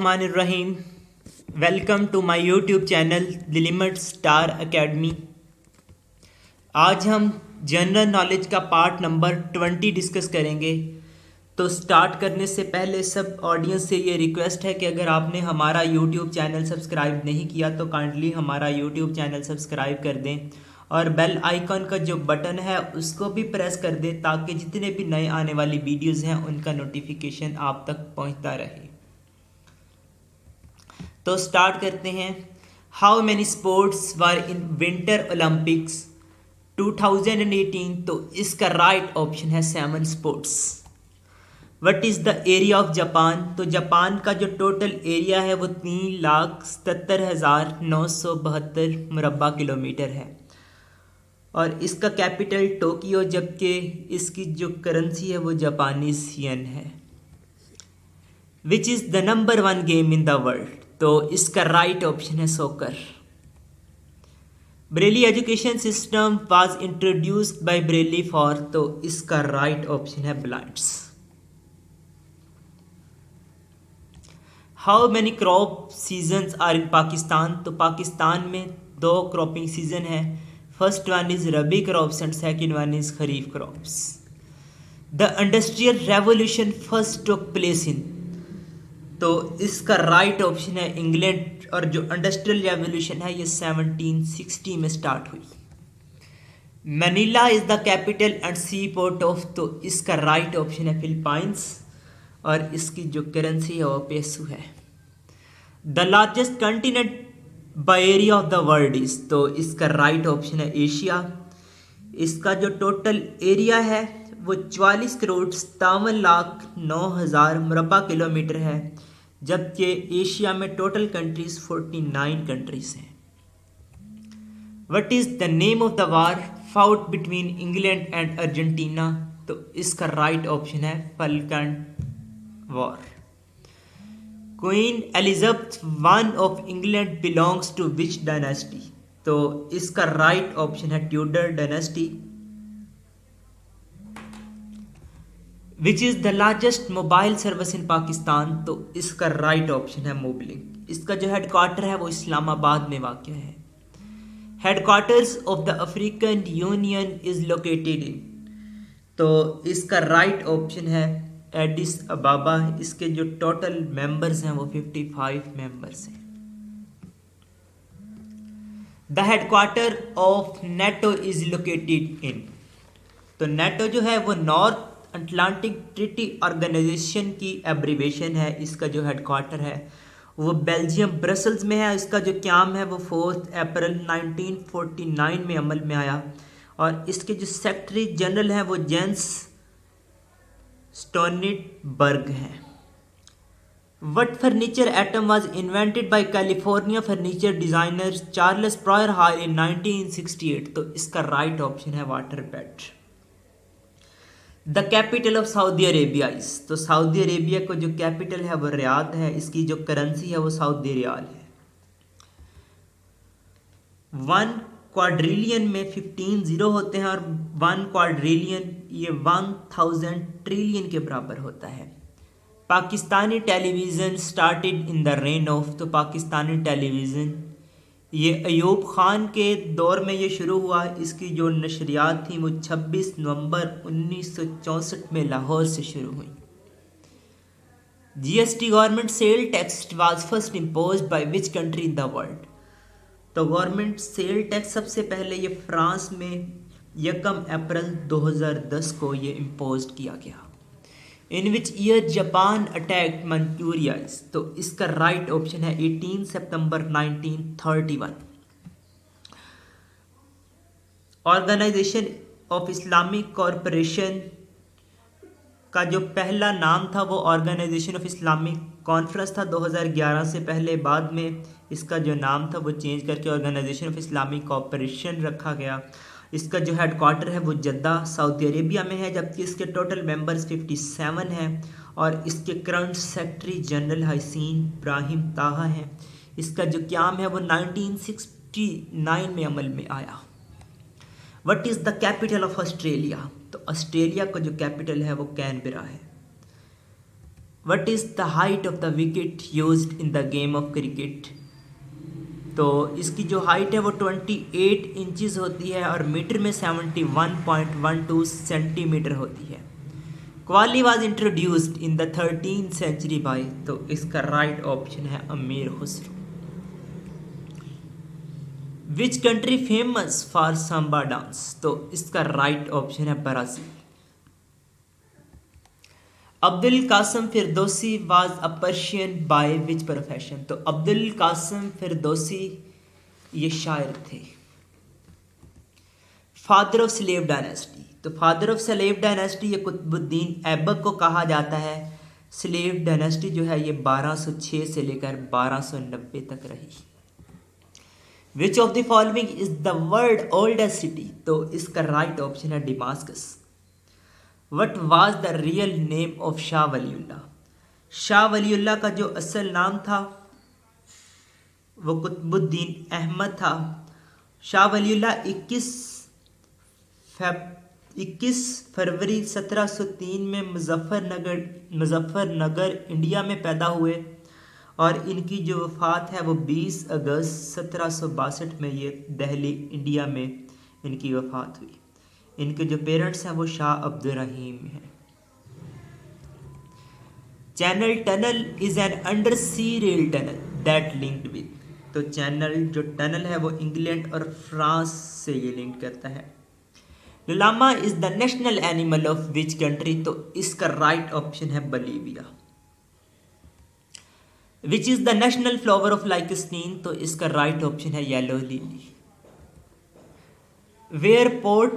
Rrahim. Welcome to my YouTube channel the limit star academy. आज हम general knowledge का part number 20 discuss करेंगे। तो स्टार्ट करने से पहले सब ऑडियंस से ये रिक्वेस्ट है कि अगर आपने हमारा यूट्यूब चैनल सब्सक्राइब नहीं किया तो काइंडली हमारा यूट्यूब चैनल सब्सक्राइब कर दें और बेल आइकन का जो बटन है उसको भी प्रेस कर दें ताकि जितने भी नए आने वाली वीडियोज़ हैं उनका नोटिफिकेशन आप तक पहुँचता रहे। तो स्टार्ट करते हैं। How many sports were in winter Olympics 2018? तो इसका राइट ऑप्शन है 7 sports. What is the area of Japan? तो जापान का जो टोटल एरिया है वो 3,77,972 मुरबा किलोमीटर है और इसका कैपिटल टोक्यो, जबकि इसकी जो करेंसी है वो जापानीज येन है। Which is the number 1 game in the world? तो इसका राइट ऑप्शन है soccer. Braille education system was introduced by Braille for? तो इसका राइट ऑप्शन है blinds. How many crop seasons are in Pakistan? तो पाकिस्तान में 2 क्रॉपिंग सीजन है। First one is rabi crops and second one is kharif crops. The industrial revolution first took place in? तो इसका right option है England और जो इंडस्ट्रियल रेवोल्यूशन है ये 1760 में स्टार्ट हुई। Manila is the capital and sea port of? तो इसका राइट ऑप्शन है फिलीपाइंस और इसकी जो करेंसी है वो पेसो है। The largest continent by area of the world is? तो इसका राइट ऑप्शन है एशिया। इसका जो टोटल एरिया है वो 44,57,09,000 मुरबा किलोमीटर है, जबकि एशिया में टोटल कंट्रीज 49 कंट्रीज हैं। What is the name of the war fought between England and Argentina? तो इसका राइट ऑप्शन है Falkland war. Queen Elizabeth one of England belongs to which dynasty? तो इसका राइट ऑप्शन है Tudor dynasty. Which is the largest mobile service in Pakistan? तो इसका right option है मोबलिंक। इसका जो हेडक्वार्टर है वो इस्लामाबाद में वाक़ है। Headquarters of the African union is located in? तो इसका राइट ऑप्शन है एडिस अबाबा। इसके जो टोटल मेंबर्स हैं वो 55 मेंबर्स हैं। The headquarter of NATO is located in? तो नेटो जो है वो नॉर्थ अटलांटिक ट्रीटी ऑर्गेनाइजेशन की एब्रीवेशन है। इसका जो हेडक्वार्टर है वो बेल्जियम ब्रसल्स में है। इसका जो क्याम है वो 4 अप्रैल 1949 में अमल में आया और इसके जो सेक्रेटरी जनरल हैं वो जेंस स्टोनिटबर्ग हैं। What furniture item was invented by California furniture designer Charles Prior Hall in 1968? तो इसका राइट ऑप्शन है water bed. The capital of Saudi Arabia is? तो सऊदी अरेबिया को जो कैपिटल है वो रियाद है। इसकी जो करेंसी है वो सऊदी रियाल है। 1 क्वाड्रिलियन में 15 जीरो होते हैं और 1 क्वाड्रिलियन ये 1000 ट्रिलियन के बराबर होता है। Pakistani television started in the rain of? तो पाकिस्तानी टेलीविज़न ये अयूब ख़ान के दौर में ये शुरू हुआ। इसकी जो नशरियात थी वो 26 नवंबर 1964 में लाहौर से शुरू हुई। GST government sale tax was first imposed by which country in the world? तो गवर्नमेंट सेल टैक्स सबसे पहले ये फ्रांस में 1 अप्रैल 2010 को ये इम्पोज किया गया। In which year Japan attacked Manchuria? तो इसका राइट ऑप्शन है 18 सितंबर 1931। ऑर्गेनाइजेशन ऑफ इस्लामिक कॉरपोरेशन का जो पहला नाम था वो ऑर्गेनाइजेशन ऑफ इस्लामिक कॉन्फ्रेंस था 2011 से पहले। बाद में इसका जो नाम था वो चेंज करके ऑर्गेनाइजेशन ऑफ इस्लामिक कॉरपोरेशन रखा गया। इसका जो हेडक्वार्टर है वो जद्दा सऊदी अरेबिया में है, जबकि इसके टोटल मेंबर्स 57 हैं और इसके करंट सेक्रेटरी जनरल हसीन इब्राहिम ताहा हैं। इसका जो क्याम है वो 1969 में अमल में आया। What is the capital of Australia? तो ऑस्ट्रेलिया का जो कैपिटल है वो कैनबरा है। What is the height of the wicket used in the game of cricket. तो इसकी जो हाइट है वो 28 इंचज़ होती है और मीटर में 71.12 सेंटीमीटर होती है। Qawwali was introduced in the 13th century by, तो इसका राइट ऑप्शन है Amir Khusro. Which country famous for samba dance, तो इसका राइट ऑप्शन है Brazil. Abdul Qasim Firdausi was a Persian by which profession, तो अब्दुल कासिम फिरदौसी ये शायर थे। फादर ऑफ स्लेव डायनेस्टी, तो फादर ऑफ स्लेव डायनेस्टी ये कुतुबुद्दीन ऐबक को कहा जाता है। स्लेव डायनेस्टी जो है ये 1206 से लेकर 1290 तक रही। Which of the following is the world oldest city, तो इसका राइट ऑप्शन है Damascus. What was the real name of Shah Waliullah, Shah Waliullah का जो असल नाम था वो कुतुबुद्दीन अहमद था। शाह वलीउल्लाह 21 फरवरी 1703 में मुजफ्फरनगर इंडिया में पैदा हुए और इनकी जो वफ़ात है वो 20 अगस्त 1762 में ये दिल्ली इंडिया में इनकी वफ़ात हुई। इनके जो पेरेंट्स हैं वो शाह अब्दुल रहीम हैं। Channel tunnel is an under sea rail tunnel that linked with, तो चैनल जो टनल है वो इंग्लैंड और फ्रांस से ये लिंक करता है। Llama is the national animal of which country, तो इसका राइट ऑप्शन है Bolivia. Which is the national flower of Liechtenstein, तो इसका राइट ऑप्शन है yellow lily. Where port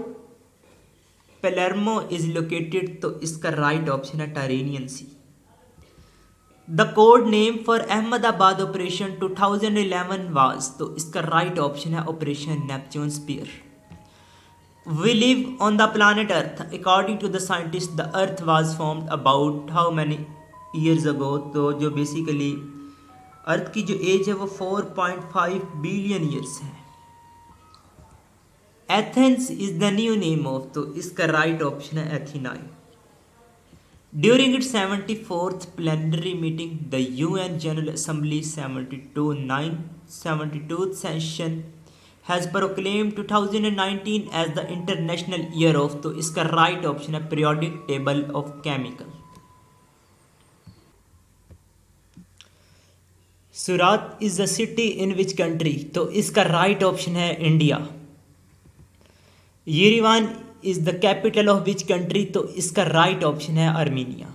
Palermo is located, तो इसका राइट ऑप्शन है Tyrrhenian sea. The code name for Ahmedabad operation 2011 was, तो इसका राइट ऑप्शन है operation Neptune spear. We live on the planet Earth, according to the scientist the earth was formed about how many years ago, तो जो basically earth की जो as है वो 4.5 billion years है। Athens is the new name of, तो इसका right option है Athenai. During its 74th plenary meeting the UN general assembly 72th session has proclaimed 2019 as the international year of, तो इसका राइट ऑप्शन है periodic table of chemical. Surat is the city in which country, तो इसका right option है India. Yerevan is the capital of which country, तो इसका right option है Armenia.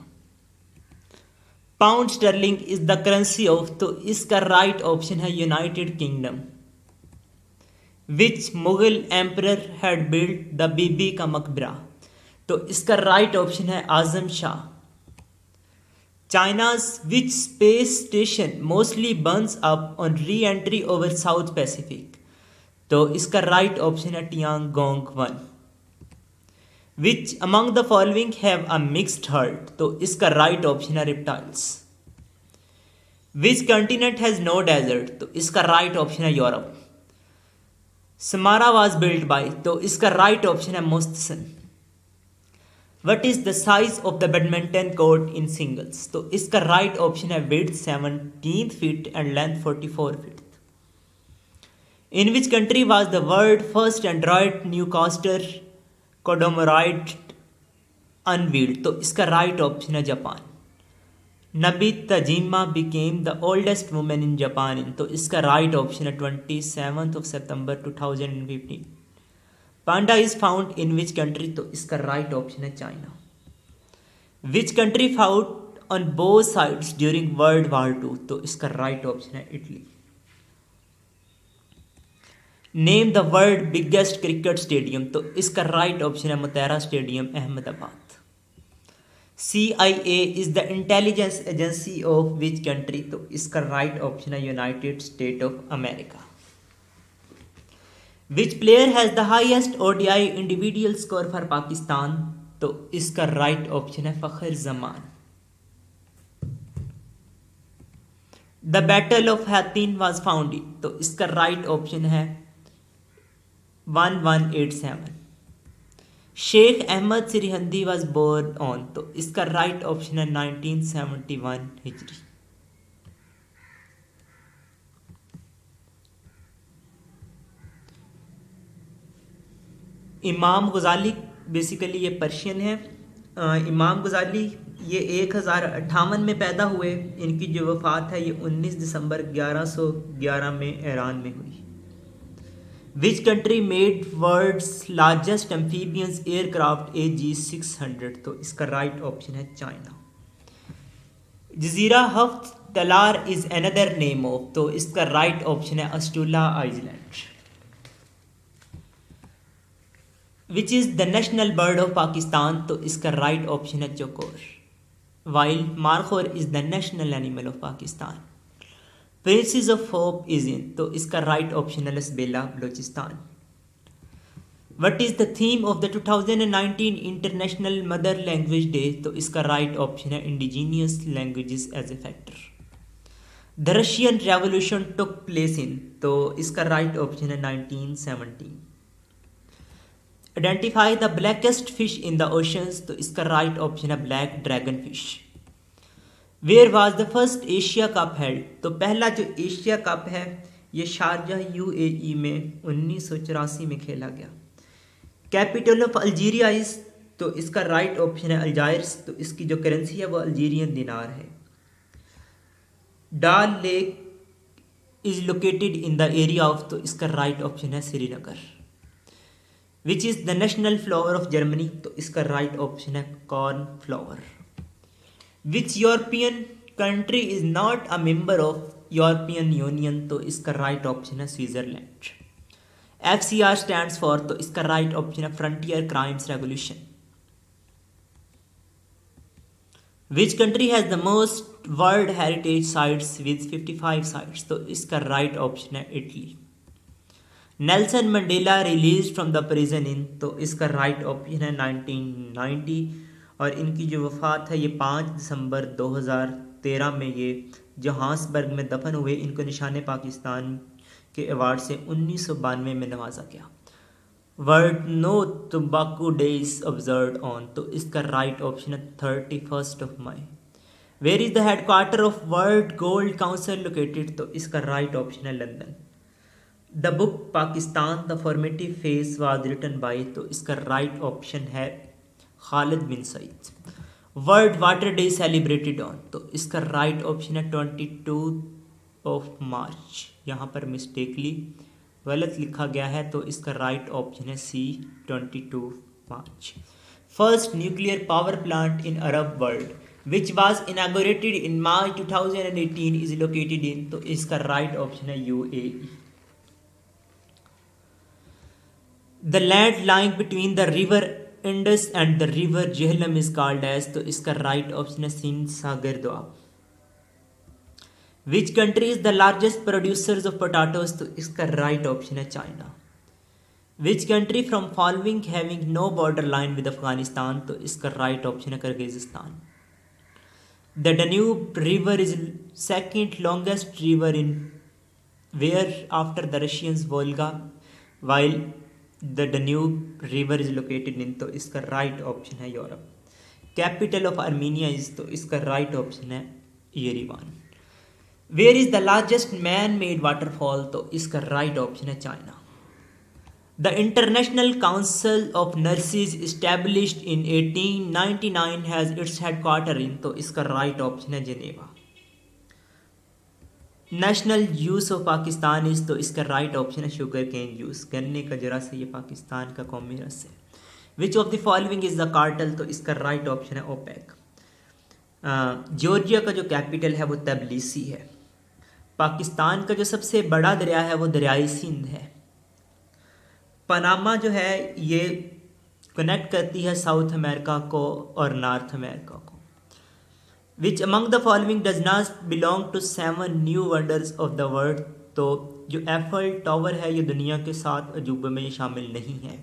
Pound sterling is the currency of, तो इसका right option है United Kingdom. Which Mughal emperor had built the Bibi ka Maqbara, तो इसका राइट ऑप्शन है Azam Shah. China's which space station mostly burns up on reentry over south Pacific, तो इसका right option है Tiangong 1। Which among the following have a mixed heart, तो इसका right option है reptiles. Which continent has no desert, तो इसका right option है Europe. Samarra was built by, तो इसका राइट ऑप्शन है Mutasim. What is the size of the badminton court in singles, तो इसका राइट ऑप्शन है width 17 feet and length 44 feet. In which country was the world first android newscaster Kodomoroid unveiled, तो इसका right option है Japan. Nabi Tajima became the oldest women in Japan, तो इसका right option है 27 सितंबर 2015। Panda is found in which country, तो इसका right option है China. Which country fought on both sides during world war 2, तो इसका right option है Italy. Name the world biggest cricket stadium, तो इसका राइट ऑप्शन है Motera stadium Ahmedabad. CIA is the intelligence agency of which country, तो इसका right option है United State of America. Which player has the highest ODI individual score for Pakistan, तो इसका right option है Fakhar Zaman. The battle of Hattin was founded, तो इसका right option है 1187। Sheikh Ahmad Sirhindi was born on, तो इसका राइट ऑप्शन है 1971 हिजरी। इमाम गजाली बेसिकली ये पर्शियन है। इमाम गजाली ये 1058 में पैदा हुए। इनकी जो वफ़ात है ये 19 दिसंबर 1111 में ईरान में हुई। Which country made world's largest amphibious aircraft AG600, तो इसका राइट ऑप्शन है China. Jazira Haft Talar is another name of, तो इसका राइट ऑप्शन है Astola island. Which is the national bird of Pakistan, तो इसका राइट ऑप्शन है chukar. Wild markhor is the national animal of Pakistan. Princess of hope is in, तो इसका right option है Lasbela Balochistan. What is the theme of the 2019 international mother language day, तो इसका right option है indigenous languages as a factor. The Russian revolution took place in, तो इसका right option है 1917। Identify the blackest fish in the oceans, तो इसका right option है black dragon fish. Where was the first Asia cup held, तो पहला जो Asia cup है ये शारजाह UAE में 1984 में खेला गया। कैपिटल ऑफ अल्जीरिया इज, तो इसका राइट ऑप्शन है अल्जायर्स, तो इसकी जो करेंसी है वो अल्जीरियन दिनार है। डाल lake is located in the area of, तो इसका राइट ऑप्शन है श्रीनगर। विच is the national flower of Germany, तो इसका राइट ऑप्शन है corn flour. Which European country is not a member of European union, तो इसका राइट ऑप्शन है Switzerland. FCR stands for, तो इसका राइट ऑप्शन है frontier crimes regulation. Which country has the most world heritage sites with 55 sites, तो इसका right option है Italy. Nelson Mandela release from the prison in, तो इसका right option है 1990। और इनकी जो वफ़ात है ये 5 दिसंबर 2013 में ये जोहान्सबर्ग में दफन हुए। इनको निशान पाकिस्तान के अवार्ड से 1992 में नवाजा गया। World no tobacco day is observe on, तो इसका राइट ऑप्शन है 31 मई। Where is the headquarter of world gold council located, तो इसका राइट ऑप्शन है London. The book Pakistan the formative phase was written by, तो इसका राइट ऑप्शन है Khalid bin Saeed. World water day celebrated on, तो इसका राइट ऑप्शन है 22 मार्च। यहाँ पर मिस्टेकली गलत लिखा गया है, तो इसका राइट ऑप्शन है C 22 March. First nuclear power plant in Arab world which was inaugurated in March 2018 is located in, तो इसका राइट ऑप्शन है UAE। The land lying between the river Indus and the river Jhelum is called as, तो इसका right option है Sindh Sagar Doab. Which country is the largest producers of potatoes, तो इसका right option है China. Which country from following having no border line with Afghanistan, तो इसका right option है Kyrgyzstan. The Danube river is second longest river in where after the Russians Volga while the Danube river is located in, तो इसका right option है Europe. Capital of Armenia is, तो इसका right option है Yerevan. Where is the largest man made waterfall, तो इसका right option है China. The International Council of Nurses established in 1899 has its headquarter in, तो इसका right option है Geneva. National juice of Pakistan is, तो इसका right option है sugar cane juice, गन्ने का जरा से ये पाकिस्तान का कौमी रस है। विच of the following is the cartel, तो इसका राइट ऑप्शन है ओपेक। जॉर्जिया का जो कैपिटल है वो तबलीसी है। पाकिस्तान का जो सबसे बड़ा दरिया है वो दरियाई सिंध है। पनामा जो है ये कनेक्ट करती है साउथ अमेरिका को और नॉर्थ अमेरिका को। Which among the following does not belong to 7 new wonders of the world, तो जो एफल टावर है ये दुनिया के 7 अजूबों में ये शामिल नहीं है।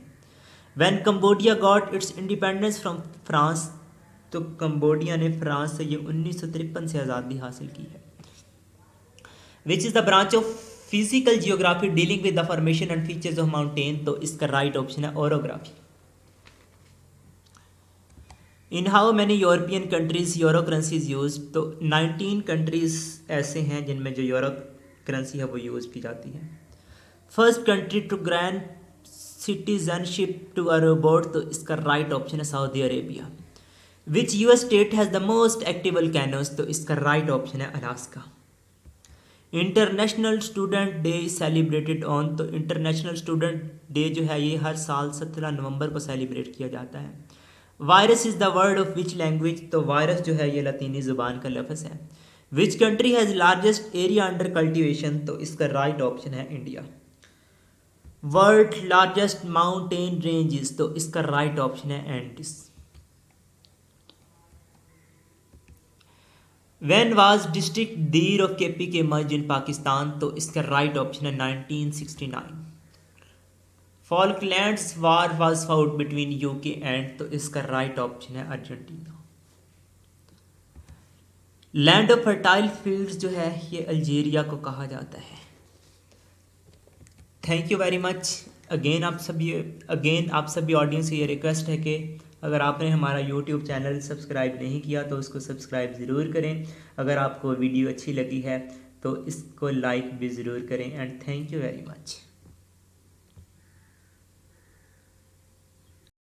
When Cambodia got its independence from France, तो कंबोडिया ने फ्रांस से ये 1953 से आज़ादी हासिल की है। Which is the branch of physical geography dealing with the formation and features of mountain, तो इसका राइट ऑप्शन है orography. In how many European countries euro currency is use, तो 19 कंट्रीज ऐसे हैं जिनमें जो यूरो करेंसी है वो यूज़ की जाती है। First country to grant citizenship to a robot, तो इसका राइट ऑप्शन है Saudi Arabia. Which US state has the most active volcanoes, तो इसका राइट ऑप्शन है Alaska. International Student Day celebrated on, तो इंटरनेशनल स्टूडेंट डे जो है ये हर साल 17 नवंबर को सेलिब्रेट किया जाता है। Virus is the word of which language, तो वायरस जो है ये लतीनी ज़ुबान का लफ्ज़ है। Which country has largest area under cultivation, तो इसका राइट ऑप्शन है India. World largest mountain ranges, तो इसका राइट ऑप्शन है एंडिस। व्हेन वाज डिस्ट्रिक्ट दीर ऑफ केपी के मर्ज इन पाकिस्तान, तो इसका राइट ऑप्शन है 1969। Falklands war was fought between UK and, तो इसका राइट ऑप्शन है Argentina. Land of fertile fields जो है ये अल्जीरिया को कहा जाता है। Thank you very much. Again आप सभी ऑडियंस से ये रिक्वेस्ट है कि अगर आपने हमारा यूट्यूब चैनल सब्सक्राइब नहीं किया तो उसको सब्सक्राइब ज़रूर करें। अगर आपको वीडियो अच्छी लगी है तो इसको लाइक भी ज़रूर करें and thank you very much.